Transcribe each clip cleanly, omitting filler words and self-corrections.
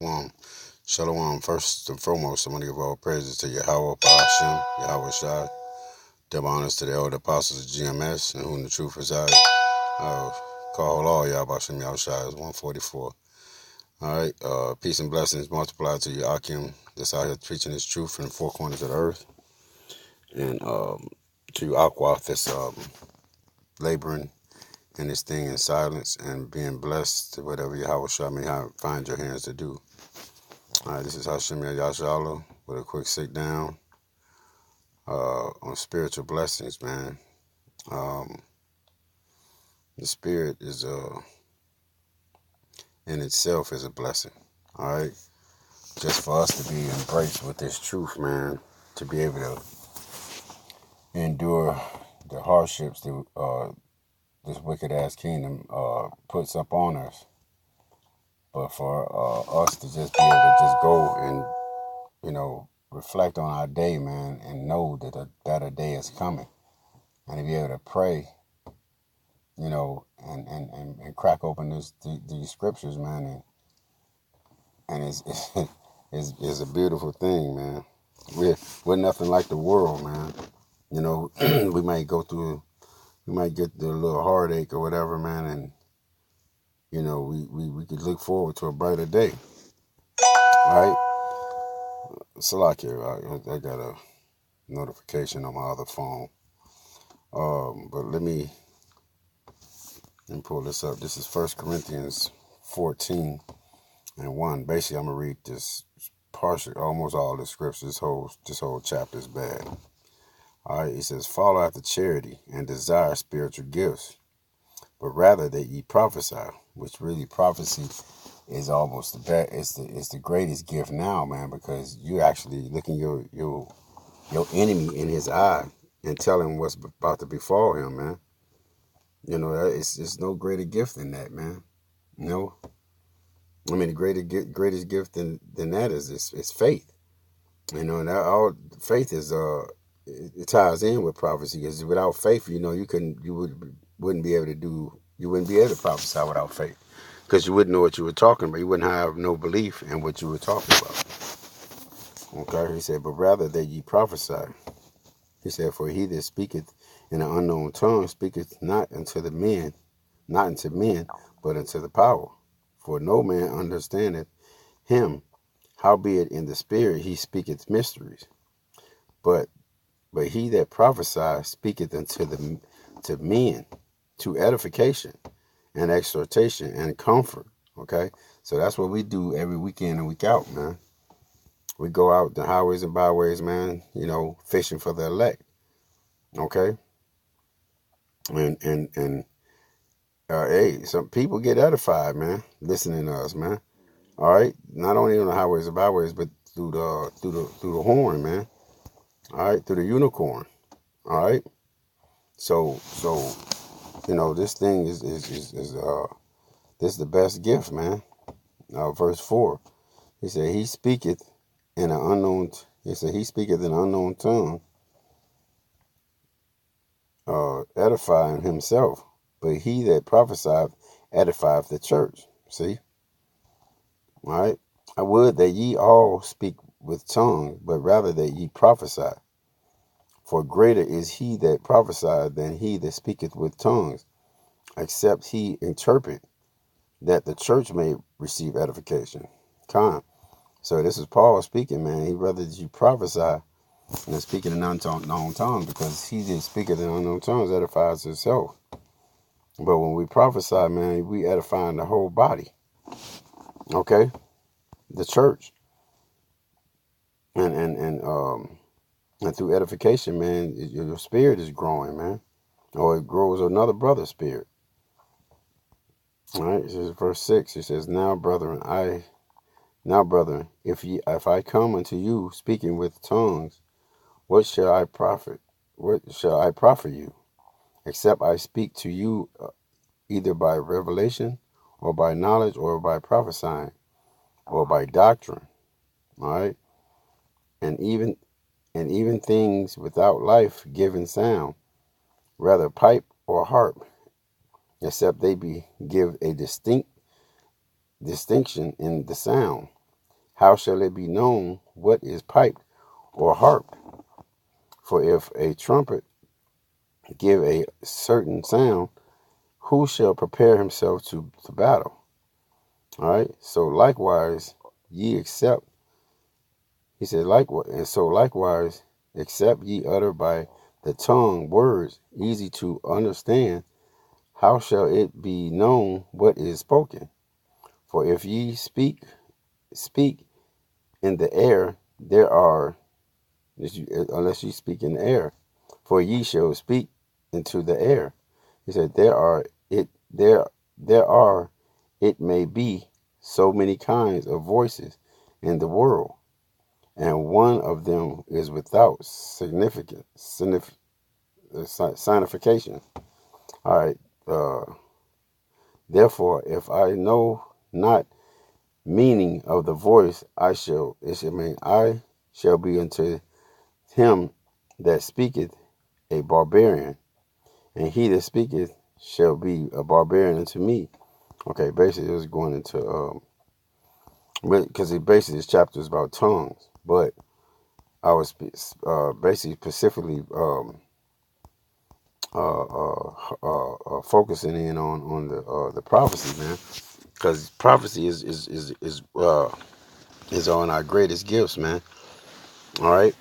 Shalom. Shalom. First and foremost, I want to give all praises to Yahweh, Hashem, Yahweh Shai. Double honors to the elder apostles of GMS, and whom the truth resides. Call all Yahweh Hashem, Yahweh Shai is 144. All right. Peace and blessings multiplied to you, Akim, that's out here preaching his truth from the four corners of the earth. And to you, Aqua, that's laboring in this thing in silence and being blessed to whatever Yahweh Shai may find your hands to do. All right, this is Hashem Yasharahla with a quick sit down on spiritual blessings, man. The spirit is in itself is a blessing. All right, just for us to be embraced with this truth, man, to be able to endure the hardships that this wicked ass kingdom puts up on us. But for us to just be able to just go and, reflect on our day, man, and know that a better day is coming. And to be able to pray, and crack open these scriptures, man. And it's a beautiful thing, man. We're nothing like the world, man. We might get through a little heartache or whatever, man, and we could look forward to a brighter day, right? Salakia, I got a notification on my other phone, but let me pull this up. This is 1 Corinthians 14 and 1. Basically, I'm gonna read this almost all the scriptures. This whole chapter is bad. All right, it says, "Follow after charity and desire spiritual gifts, but rather that ye prophesy," which really prophecy is almost the best. It's the greatest gift now, man, because you actually looking your enemy in his eye and tell him what's about to befall him, man. It's no greater gift than that, man. I mean, the greatest gift than that is faith. And that all faith is it ties in with prophecy, because without faith, you wouldn't be able to prophesy without faith, because you wouldn't know what you were talking about. You wouldn't have no belief in what you were talking about. Okay, he said, "But rather that ye prophesy." He said, "For he that speaketh in an unknown tongue speaketh not unto men, but unto the power. For no man understandeth him, howbeit in the spirit he speaketh mysteries. But he that prophesieth speaketh to men, to edification and exhortation and comfort." Okay, so that's what we do every weekend and week out, man. We go out the highways and byways, man, fishing for the elect. Okay, and hey, some people get edified, man, listening to us, man. All right, not only on the highways and byways, but through the horn, man. All right, through the unicorn. All right, so this thing is this is the best gift, man. Verse 4, he said, he speaketh in an unknown tongue, edifying himself, but he that prophesieth edifieth the church. See? All right, I would that ye all speak with tongues, but rather that ye prophesy. For greater is he that prophesieth than he that speaketh with tongues, except he interpret, that the church may receive edification. So this is Paul speaking, man. He rather that you prophesy than speaking in unknown tongues, because he that speaketh in unknown tongues edifies himself. But when we prophesy, man, we edifying the whole body. Okay? The church. And through edification, man, your spirit is growing, man. Or it grows another brother's spirit. All right, this is verse 6. It says, Now, brethren, if I come unto you speaking with tongues, what shall I profit? What shall I profit you? Except I speak to you either by revelation, or by knowledge, or by prophesying, or by doctrine. All right, and even things without life giving sound, rather pipe or harp, except they give a distinction in the sound, how shall it be known what is piped or harped? For if a trumpet give a certain sound, who shall prepare himself to battle? All right. So likewise, ye accept. He said, likewise, and so likewise, except ye utter by the tongue words easy to understand, how shall it be known what is spoken? For if ye speak in the air, there are, unless you speak in the air, for ye shall speak into the air. He said, there are, it may be, so many kinds of voices in the world, and one of them is without signification. All right. Therefore, if I know not meaning of the voice, I shall be unto him that speaketh a barbarian, and he that speaketh shall be a barbarian unto me. Okay, basically it was going into because basically this chapter is about tongues, but I was basically specifically focusing in on the prophecy, man, because prophecy is on our greatest gifts, man. All right,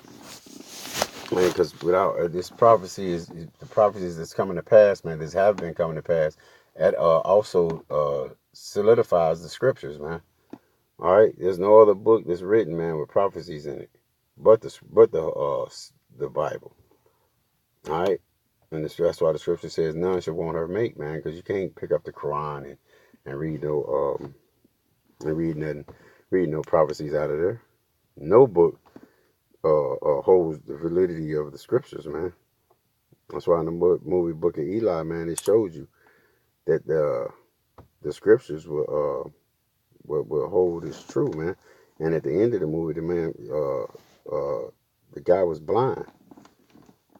man, because without this prophecy is the prophecies that's coming to pass, man, that have been coming to pass, that also solidifies the scriptures, man. All right, there's no other book that's written, man, with prophecies in it, but the Bible. All right, and that's why the scripture says none shall want her mate, man, because you can't pick up the Quran and read no prophecies out of there. No book holds the validity of the scriptures, man. That's why in the movie Book of Eli, man, it shows you that the scriptures will hold as true, man. And at the end of the movie, the guy was blind,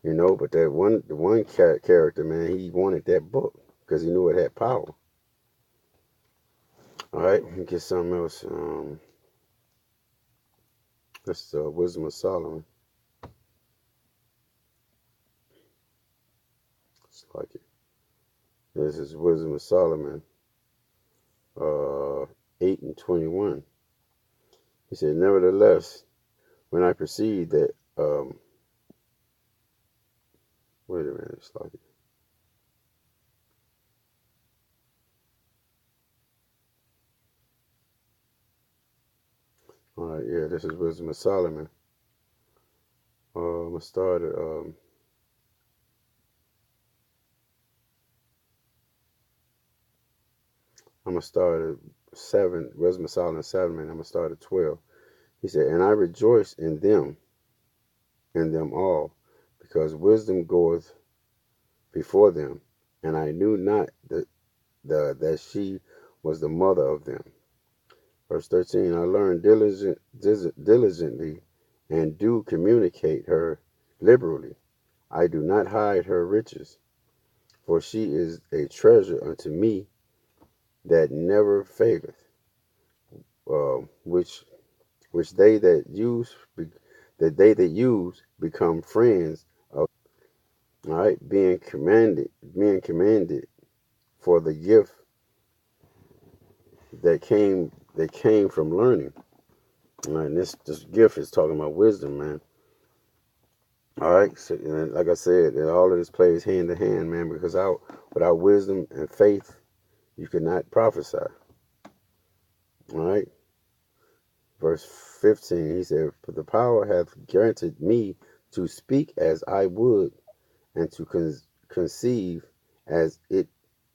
but the one character, man, he wanted that book because he knew it had power. All right, let me get something else. This is Wisdom of Solomon. It's like it. This is Wisdom of Solomon, 8:21. He said, nevertheless, when I perceived that, wait a minute, it's like it. All right, yeah, this is Wisdom of Solomon. I'm gonna start at I'm gonna start at 7. Wisdom of Solomon 7, and I'm gonna start at 12. He said, and I rejoice in them all, because wisdom goeth before them, and I knew not that she was the mother of them. Verse 13, I learned diligently and do communicate her liberally. I do not hide her riches, for she is a treasure unto me that never faileth, which they that use become friends of. All right, being commanded for the gift that came from learning. All right, and this gift is talking about wisdom, man. All right, so like I said, all of this plays hand to hand, man, because without wisdom and faith, you cannot prophesy. All right, verse 15, he said, for the power hath granted me to speak as I would, and to conceive as it,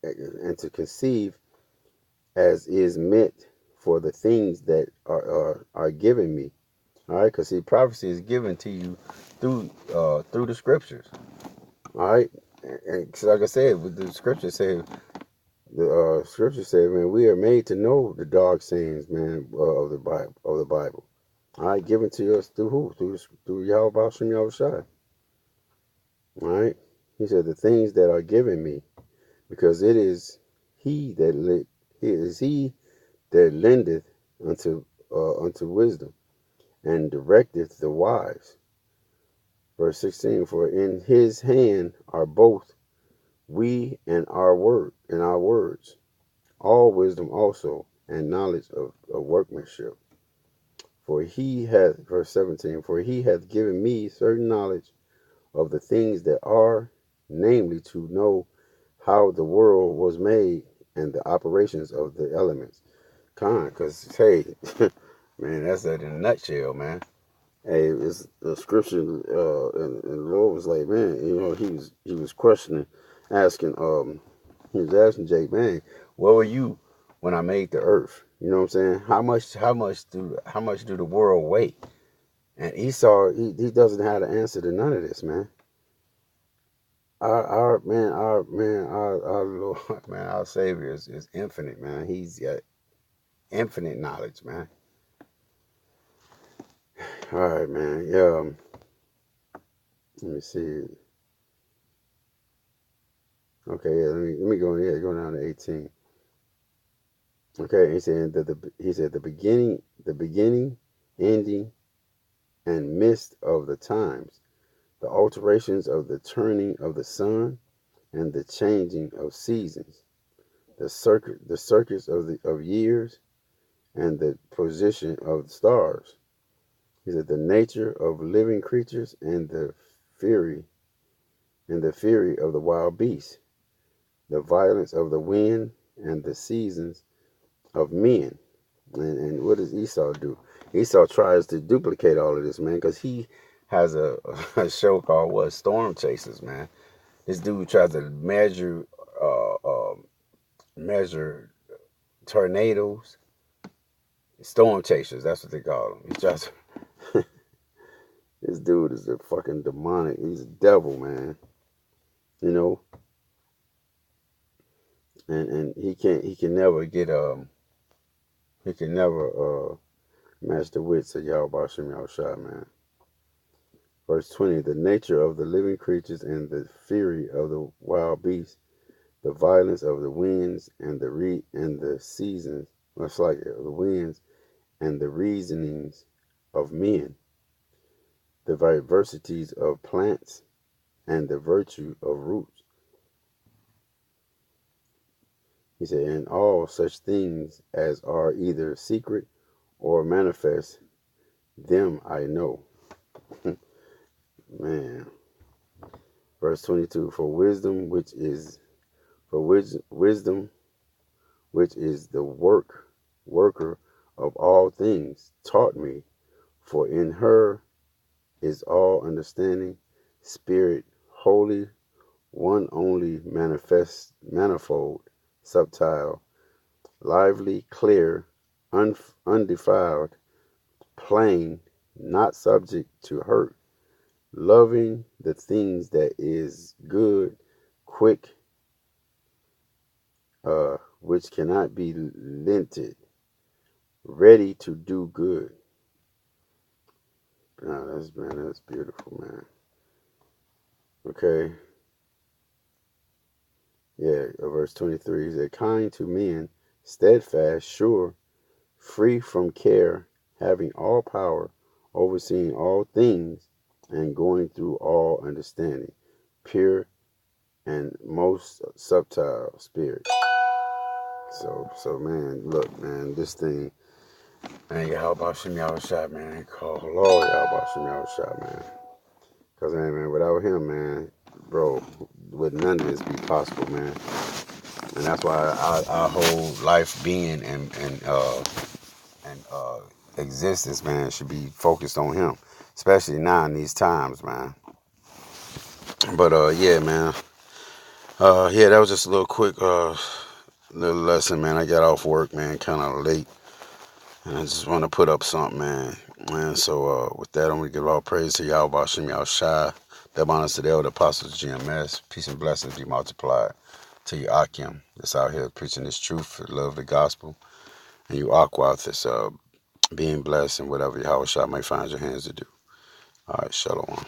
and to conceive as is meant for the things that are given me. All right, because see, prophecy is given to you through the scriptures. All right, and like I said, with the scripture say, man, we are made to know the dark sayings, man, of the Bible. All right, given to us through who? Through Yahweh Shem Yahushai. All right, he said the things that are given me, because it is he that lendeth unto unto wisdom, and directeth the wise. Verse 16, for in his hand are both we and our words, all wisdom also, and knowledge of workmanship. For he hath, verse 17, for he hath given me certain knowledge of the things that are, namely to know how the world was made and the operations of the elements. Because, hey, man, that's that in a nutshell, man. Hey, it's the scripture, and the Lord was like, man, he was questioning, asking, he was asking Jake, man, where were you when I made the earth? You know what I'm saying? How much do the world weigh? And Esau, he doesn't have the answer to none of this, man. Our Lord, man, our Savior is infinite, man. He's got infinite knowledge, man. All right, man. Yeah. Let me see. Okay, yeah. Let me go. Yeah, go down to 18. Okay, he said the beginning, ending, and midst of the times, the alterations of the turning of the sun, and the changing of seasons, the circuits of years, and the position of the stars. He said the nature of living creatures fury and the fury of the wild beasts, the violence of the wind, and the seasons of men. And what does Esau do? Esau tries to duplicate all of this, man, because he has a show called Storm Chasers, man. This dude tries to measure tornadoes, storm chasers. That's what they call them. He tries to, this dude is a fucking demonic. He's a devil, man. You know, and he can never match the wits of Yahweh Shem Yahushua, man. Verse 20, the nature of the living creatures and the fury of the wild beasts, the violence of the winds and the seasons, much like the winds and the reasonings of men, the diversities of plants and the virtue of roots. He said, and all such things as are either secret or manifest, them I know. Man. Verse 22, for wisdom, which is the worker of all things, taught me, for in her is all understanding, spirit, holy, one only, manifest, manifold, subtile, lively, clear, undefiled, plain, not subject to hurt, loving the things that is good, quick, which cannot be lented, ready to do good. That's beautiful, man. Okay. Yeah, verse 23 is that kind to men, steadfast, sure, free from care, having all power, overseeing all things, and going through all understanding, pure and most subtile spirit. So man, look, man, this thing, man, Yahweh Shem Yahushua, man, call Lord Yahweh Shem Yahushua, man. Because, man, without him, man, bro, would none of this be possible, man. And that's why our whole life being and existence, man, should be focused on him, especially now in these times, man. But yeah, man. Yeah, that was just a little quick little lesson, man. I got off work, man, kind of late, and I just want to put up something, man. And so with that, I'm gonna give all praise to Yahweh Shem Yahushua. That honors to the elder apostles GMS. Peace and blessings be multiplied to you, Akim, that's out here preaching this truth, love the gospel, and you Aqua that's being blessed and whatever Yahweh Shah may find your hands to do. All right, shalom.